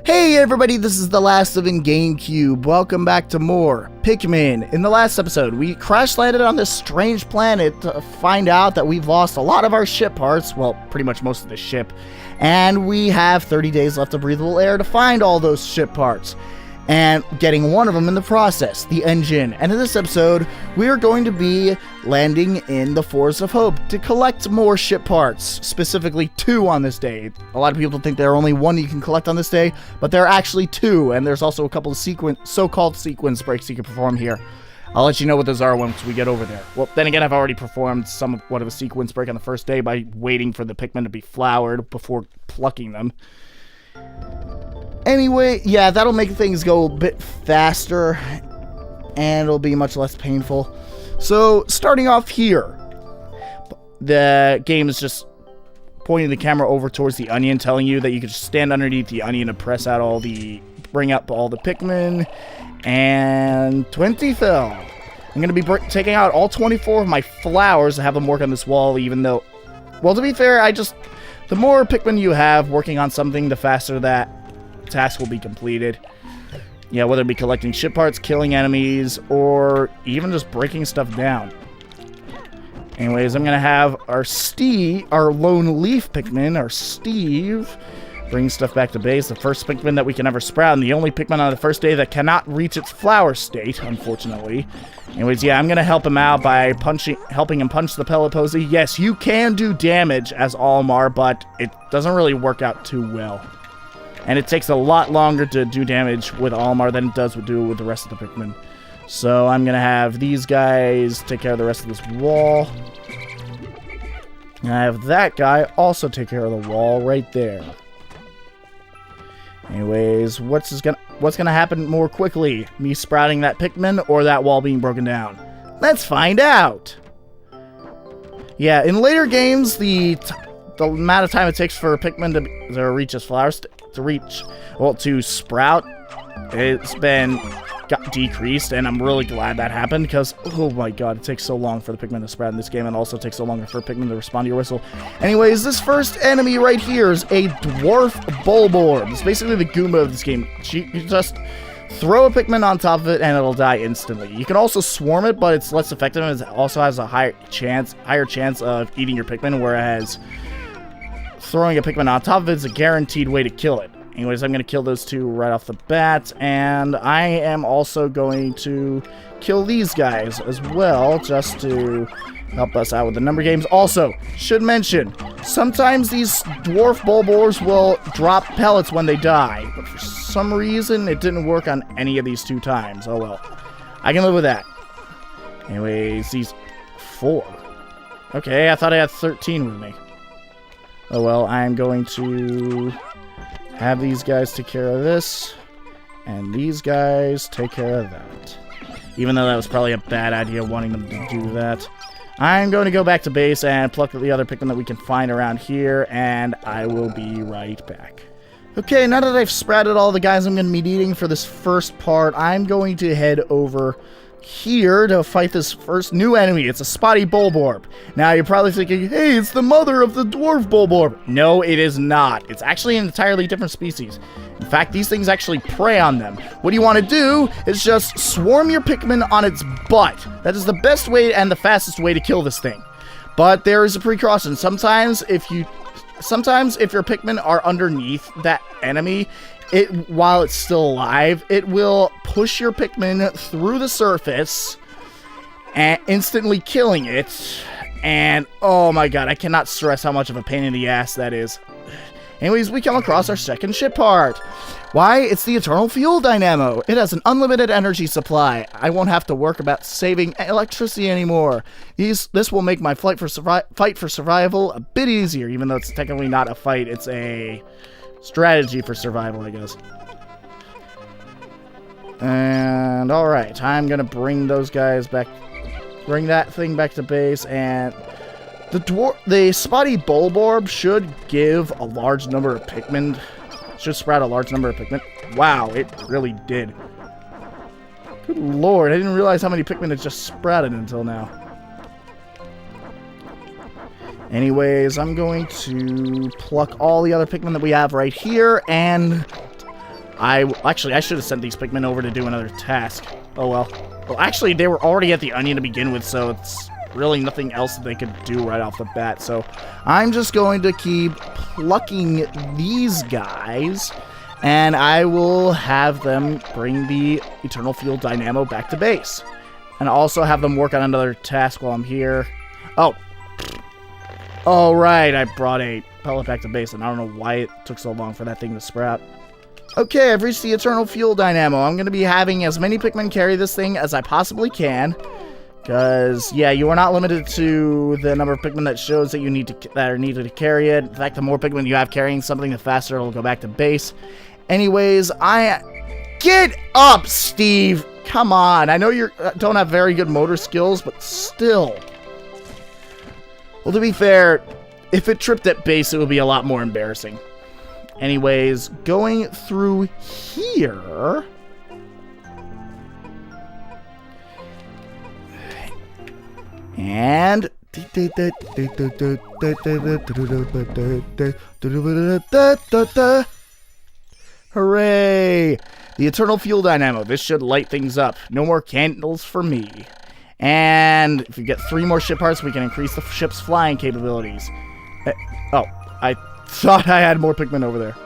Hey everybody, this is the last living GameCube. Welcome back to more Pikmin. In the last episode, we crash landed on this strange planet to find out that we've lost a lot of our ship parts, well, pretty much most of the ship, and we have 30 days left of breathable air to find all those ship parts, and getting one of them in the process, the engine. And in this episode, we are going to be landing in the Forest of Hope to collect more ship parts, specifically 2 on this day. A lot of people think there are only 1 you can collect on this day, but there are actually 2, and there's also a couple of so-called sequence breaks you can perform here. I'll let you know what those are once we get over there. Well, then again, I've already performed somewhat of a sequence break on the first day by waiting for the Pikmin to be flowered before plucking them. Anyway, yeah, that'll make things go a bit faster, and it'll be much less painful. So, starting off here, the game is just pointing the camera over towards the onion, telling you that you can just stand underneath the onion and press out bring up all the Pikmin, and 20 fell. I'm going to be taking out all 24 of my flowers to have them work on this wall, even though, well, to be fair, the more Pikmin you have working on something, the faster that task will be completed. Yeah, whether it be collecting ship parts, killing enemies, or even just breaking stuff down. Anyways, I'm gonna have our lone leaf Pikmin, our Steve, bring stuff back to base. The first Pikmin that we can ever sprout, and the only Pikmin on the first day that cannot reach its flower state, unfortunately. Anyways, yeah, I'm gonna help him out by helping him punch the pellet posy. Yes, you can do damage as Almar, but it doesn't really work out too well. And it takes a lot longer to do damage with Almar than it does with the rest of the Pikmin. So I'm going to have these guys take care of the rest of this wall. And I have that guy also take care of the wall right there. Anyways, what's gonna happen more quickly? Me sprouting that Pikmin or that wall being broken down? Let's find out! Yeah, in later games, the amount of time it takes for a Pikmin to reach its flowers to sprout, it's got decreased, and I'm really glad that happened, because, oh my god, it takes so long for the Pikmin to sprout in this game, and also takes so long for a Pikmin to respond to your whistle. Anyways, this first enemy right here is a Dwarf Bulborb. It's basically the Goomba of this game. You just throw a Pikmin on top of it, and it'll die instantly. You can also swarm it, but it's less effective, and it also has a higher chance of eating your Pikmin, whereas throwing a Pikmin on top of it is a guaranteed way to kill it. Anyways, I'm going to kill those 2 right off the bat, and I am also going to kill these guys as well, just to help us out with the number games. Also, should mention, sometimes these Dwarf Bulbors will drop pellets when they die, but for some reason, it didn't work on any of these 2 times. Oh well. I can live with that. Anyways, these 4. Okay, I thought I had 13 with me. Oh well, I'm going to have these guys take care of this, and these guys take care of that. Even though that was probably a bad idea wanting them to do that. I'm going to go back to base and pluck the other Pikmin that we can find around here, and I will be right back. Okay, now that I've sprouted all the guys I'm going to be needing for this first part, I'm going to head over here to fight this first new enemy. It's a spotty Bulborb. Now you're probably thinking, hey, it's the mother of the Dwarf Bulborb. No, it is not. It's actually an entirely different species. In fact, these things actually prey on them. What you want to do is just swarm your Pikmin on its butt. That is the best way and the fastest way to kill this thing. But there is a precaution. Sometimes if your Pikmin are underneath that enemy, while it's still alive, it will push your Pikmin through the surface and instantly killing it. And oh my god, I cannot stress how much of a pain in the ass that is. Anyways, we come across our second ship part. Why? It's the Eternal Fuel Dynamo. It has an unlimited energy supply. I won't have to work about saving electricity anymore. This will make my fight for survival a bit easier, even though it's technically not a fight, it's a strategy for survival, I guess. And alright, I'm gonna bring those guys back, bring that thing back to base, and the spotty Bulborb should give a large number of Pikmin, should sprout a large number of Pikmin. Wow, it really did. Good lord, I didn't realize how many Pikmin it just sprouted until now. Anyways, I'm going to pluck all the other Pikmin that we have right here, and Actually, I should have sent these Pikmin over to do another task. Oh, well. Well, actually, they were already at the onion to begin with, so it's really nothing else that they could do right off the bat. So I'm just going to keep plucking these guys, and I will have them bring the Eternal Fuel Dynamo back to base. And also have them work on another task while I'm here. Oh. Oh, right. I brought a pellet back to base, and I don't know why it took so long for that thing to sprout. Okay, I've reached the Eternal Fuel Dynamo. I'm going to be having as many Pikmin carry this thing as I possibly can. Because, yeah, you are not limited to the number of Pikmin that shows that that are needed to carry it. In fact, the more Pikmin you have carrying something, the faster it'll go back to base. Anyways, Get up, Steve! Come on, I know you don't have very good motor skills, but still. Well, to be fair, if it tripped at base, it would be a lot more embarrassing. Anyways, going through here... And... Hooray! The Eternal Fuel Dynamo. This should light things up. No more candles for me. And if you get 3 more ship parts, we can increase the ship's flying capabilities. Oh, I thought I had more Pikmin over there.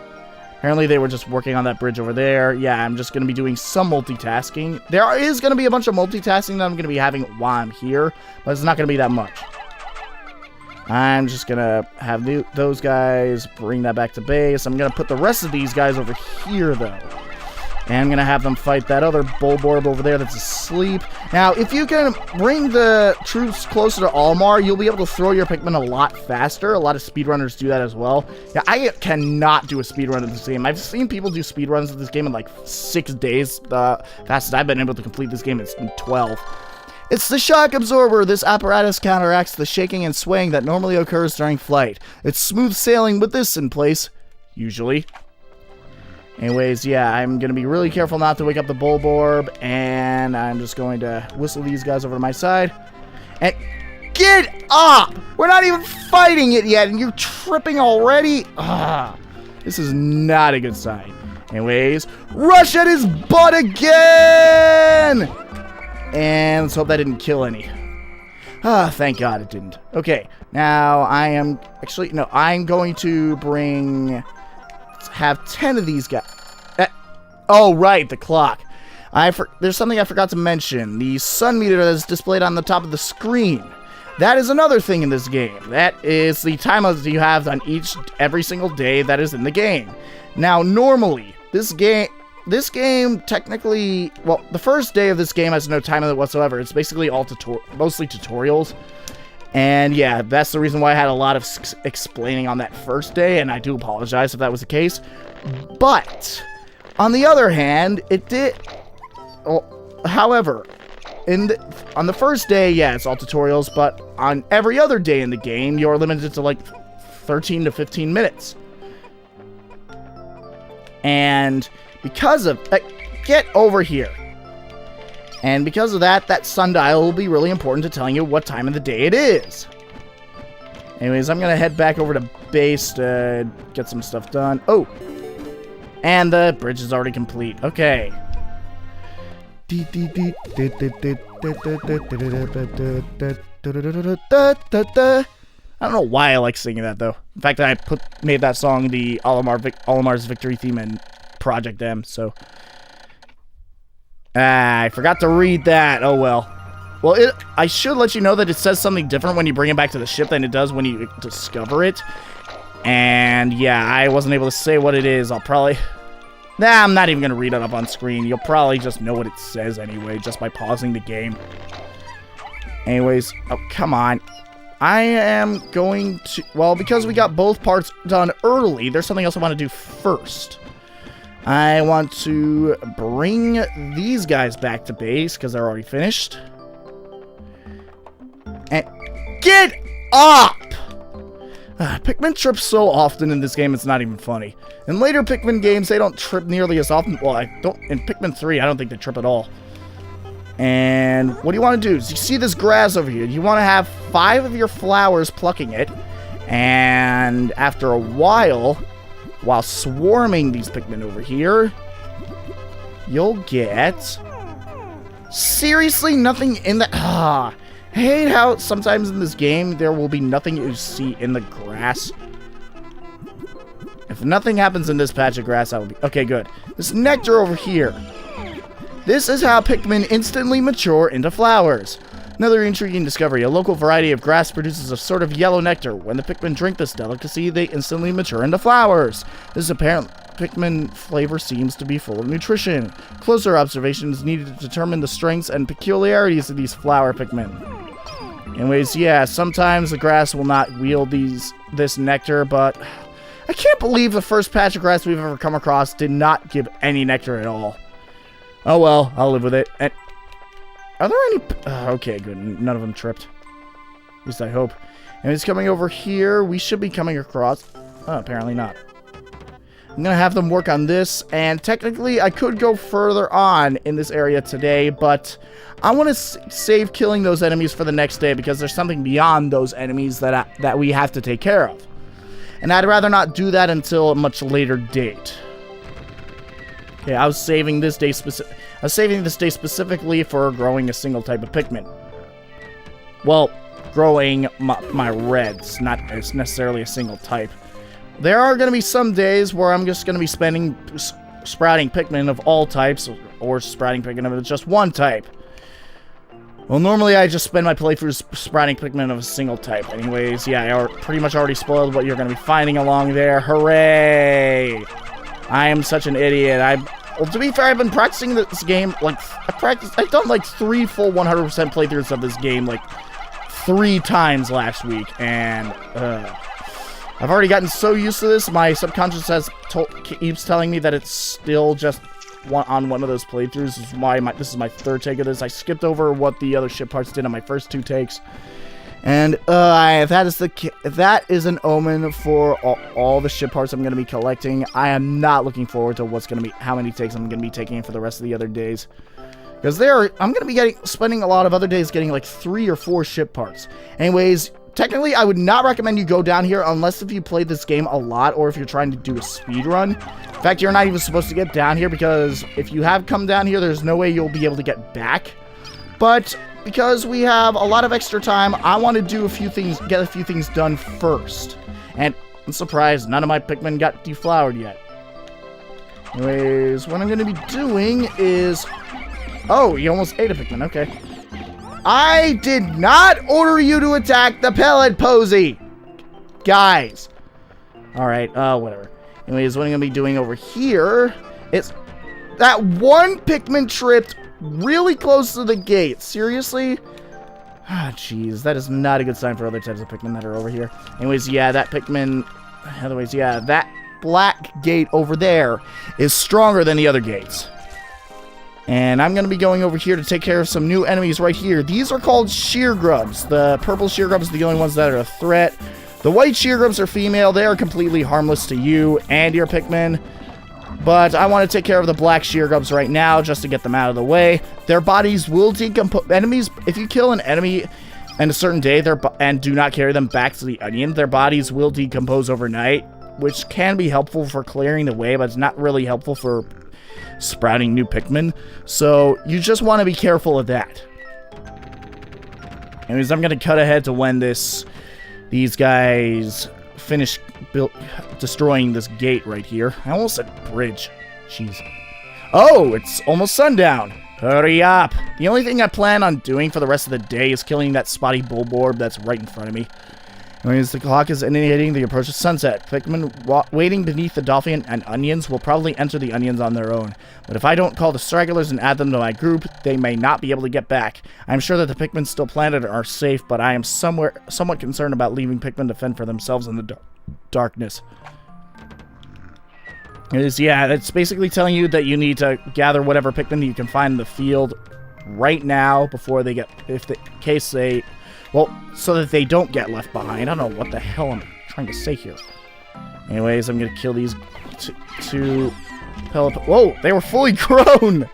Apparently they were just working on that bridge over there. Yeah, I'm just going to be doing some multitasking. There is going to be a bunch of multitasking that I'm going to be having while I'm here, but it's not going to be that much. I'm just going to have those guys bring that back to base. I'm going to put the rest of these guys over here, though. And I'm going to have them fight that other Bulborb over there that's asleep. Now, if you can bring the troops closer to Olimar, you'll be able to throw your Pikmin a lot faster. A lot of speedrunners do that as well. Yeah, I cannot do a speedrun of this game. I've seen people do speedruns of this game in like 6 days. The fastest I've been able to complete this game is in 12. It's the shock absorber. This apparatus counteracts the shaking and swaying that normally occurs during flight. It's smooth sailing with this in place, usually. Anyways, yeah, I'm going to be really careful not to wake up the Bulborb, and I'm just going to whistle these guys over to my side. And get up! We're not even fighting it yet, and you're tripping already? This is not a good sign. Anyways, rush at his butt again! And let's hope that didn't kill any. Thank God it didn't. Okay, now I'm going to have 10 of these guys. Oh, right, the clock. There's something I forgot to mention. The sun meter that is displayed on the top of the screen. That is another thing in this game. That is the time that you have on every single day that is in the game. Now, normally, this game technically, well, the first day of this game has no time limit whatsoever. It's basically all mostly tutorials. And yeah, that's the reason why I had a lot of explaining on that first day, and I do apologize if that was the case. But, on the other hand, it did... Well, however, on the first day, yeah, it's all tutorials, but on every other day in the game, you're limited to like 13 to 15 minutes. And because of... get over here. And because of that, that sundial will be really important to telling you what time of the day it is. Anyways, I'm going to head back over to base to get some stuff done. Oh! And the bridge is already complete. Okay. I don't know why I like singing that, though. In fact, I made that song the Olimar's Victory theme in Project M, so... I forgot to read that. Oh, well. Well, I should let you know that it says something different when you bring it back to the ship than it does when you discover it. And, yeah, I wasn't able to say what it is. I'll probably... Nah, I'm not even going to read it up on screen. You'll probably just know what it says anyway, just by pausing the game. Anyways, oh, come on. I am going to... Well, because we got both parts done early, there's something else I want to do first. I want to bring these guys back to base because they're already finished. And get up! Pikmin trip so often in this game, it's not even funny. In later Pikmin games, they don't trip nearly as often. Well, in Pikmin 3, I don't think they trip at all. And what do you want to do? You see this grass over here. You want to have 5 of your flowers plucking it. And after a while swarming these Pikmin over here, you'll get... Seriously, nothing in the... I hate how sometimes in this game there will be nothing you see in the grass. If nothing happens in this patch of grass, I will be... Okay, good. This nectar over here. This is how Pikmin instantly mature into flowers. Another intriguing discovery. A local variety of grass produces a sort of yellow nectar. When the Pikmin drink this delicacy, they instantly mature into flowers. This apparent Pikmin flavor seems to be full of nutrition. Closer observation is needed to determine the strengths and peculiarities of these flower Pikmin. Anyways, yeah, sometimes the grass will not wield this nectar, but I can't believe the first patch of grass we've ever come across did not give any nectar at all. Oh well, I'll live with it. And are there any... okay, good. None of them tripped. At least I hope. And it's coming over here. We should be coming across... Oh, apparently not. I'm going to have them work on this, and technically I could go further on in this area today, but I want to save killing those enemies for the next day because there's something beyond those enemies that we have to take care of. And I'd rather not do that until a much later date. Okay, I was saving this day specifically for growing a single type of Pikmin. Well, growing my reds, not as necessarily a single type. There are going to be some days where I'm just going to be spending sprouting Pikmin of all types, or sprouting Pikmin of just one type. Well, normally I just spend my playthroughs sprouting Pikmin of a single type. Anyways, yeah, I pretty much already spoiled what you're going to be finding along there. Hooray! I am such an idiot. Well, to be fair, I've been practicing this game, like, I've done like 3 full 100% playthroughs of this game, like, 3 times last week, and, I've already gotten so used to this, my subconscious keeps telling me that it's still just on one of those playthroughs. This is why this is my 3rd take of this. I skipped over what the other ship parts did on my first 2 takes. And if that is an omen for all the ship parts I'm going to be collecting, I am not looking forward to how many takes I'm going to be taking for the rest of the other days. Because I'm going to be spending a lot of other days getting like 3 or 4 ship parts. Anyways, technically, I would not recommend you go down here unless if you played this game a lot or if you're trying to do a speed run. In fact, you're not even supposed to get down here because if you have come down here, there's no way you'll be able to get back. But because we have a lot of extra time, I want to do get a few things done first. And I'm surprised none of my Pikmin got deflowered yet. Anyways, what I'm going to be doing is... Oh, you almost ate a Pikmin, okay. I did not order you to attack the pellet posy! Guys. Alright, whatever. Anyways, what I'm going to be doing over here is... That one Pikmin tripped really close to the gate. Seriously? Ah, jeez. That is not a good sign for other types of Pikmin that are over here. Anyways, yeah, that Pikmin... Otherwise, yeah, that black gate over there is stronger than the other gates. And I'm going to be going over here to take care of some new enemies right here. These are called shear grubs. The purple shear grubs are the only ones that are a threat. The white shear grubs are female. They are completely harmless to you and your Pikmin. But I want to take care of the black shear grubs right now just to get them out of the way. Their bodies will decompose. If you kill an enemy on a certain day and do not carry them back to the onion, their bodies will decompose overnight, which can be helpful for clearing the way, but it's not really helpful for sprouting new Pikmin. So you just want to be careful of that. Anyways, I'm going to cut ahead to when these guys finish destroying this gate right here. I almost said bridge. Jeez. Oh, it's almost sundown. Hurry up. The only thing I plan on doing for the rest of the day is killing that spotty bulborb that's right in front of me. Anyways, the clock is indicating the approach of sunset. Pikmin waiting beneath the dolphin and onions will probably enter the onions on their own. But if I don't call the stragglers and add them to my group, they may not be able to get back. I'm sure that the Pikmin still planted are safe, but I am somewhat concerned about leaving Pikmin to fend for themselves in the darkness. Yeah, it's basically telling you that you need to gather whatever Pikmin you can find in the field right now before they get, well, so that they don't get left behind. I don't know what the hell I'm trying to say here. Anyways, I'm going to kill these two pellet... Whoa, they were fully grown!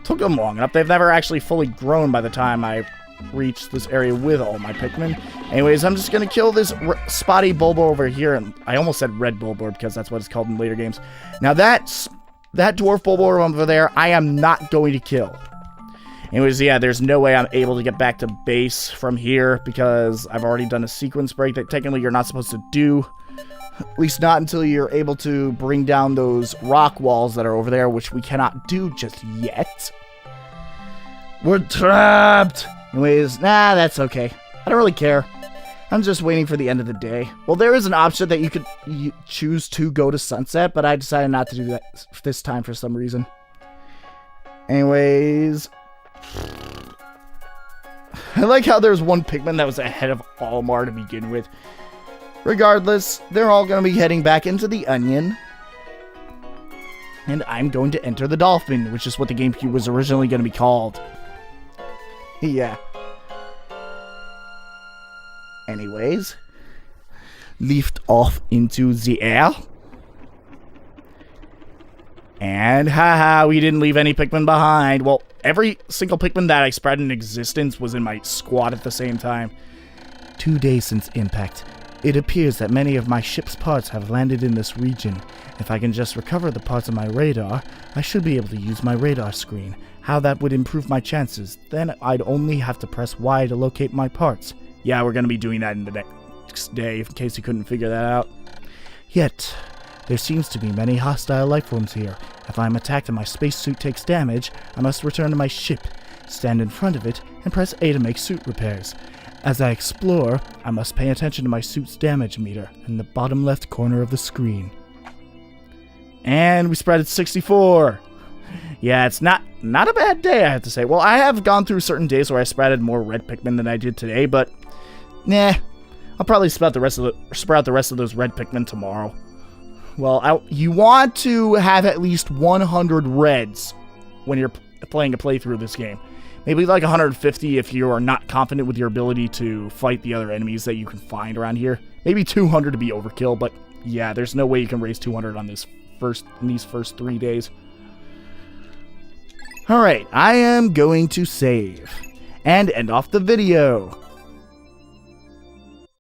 Took them long enough. They've never actually fully grown by the time I reached this area with all my Pikmin. Anyways, I'm just going to kill this spotty bulbo over here. And I almost said red bulbo because that's what it's called in later games. Now that that dwarf bulborb over there, I am not going to kill. Anyways, yeah, there's no way I'm able to get back to base from here because I've already done a sequence break that technically you're not supposed to do. At least not until you're able to bring down those rock walls that are over there, which we cannot do just yet. We're trapped! Anyways, nah, that's okay. I don't really care. I'm just waiting for the end of the day. Well, there is an option that you could choose to go to sunset, but I decided not to do that this time for some reason. Anyways, I like how there's one Pikmin that was ahead of Olimar to begin with. Regardless, they're all going to be heading back into the Onion. And I'm going to enter the Dolphin, which is what the GameCube was originally going to be called. Yeah. Anyways, lift off into the air. And haha, we didn't leave any Pikmin behind. Well, every single Pikmin that I spread in existence was in my squad at the same time. 2 days since impact. It appears that many of my ship's parts have landed in this region. If I can just recover the parts of my radar, I should be able to use my radar screen. How that would improve my chances. Then I'd only have to press Y to locate my parts. Yeah, we're going to be doing that in the next day, in case you couldn't figure that out. Yet, there seems to be many hostile life forms here. If I'm attacked and my spacesuit takes damage, I must return to my ship, stand in front of it, and press A to make suit repairs. As I explore, I must pay attention to my suit's damage meter in the bottom left corner of the screen. And we spread it 64. Yeah, it's not a bad day, I have to say. Well, I have gone through certain days where I sprouted more red Pikmin than I did today, but nah, I'll probably sprout the rest of those red Pikmin tomorrow. Well, you want to have at least 100 reds when you're playing a playthrough of this game. Maybe like 150 if you are not confident with your ability to fight the other enemies that you can find around here. Maybe 200 to be overkill, but yeah, there's no way you can raise 200 on these first 3 days. Alright, I am going to save and end off the video.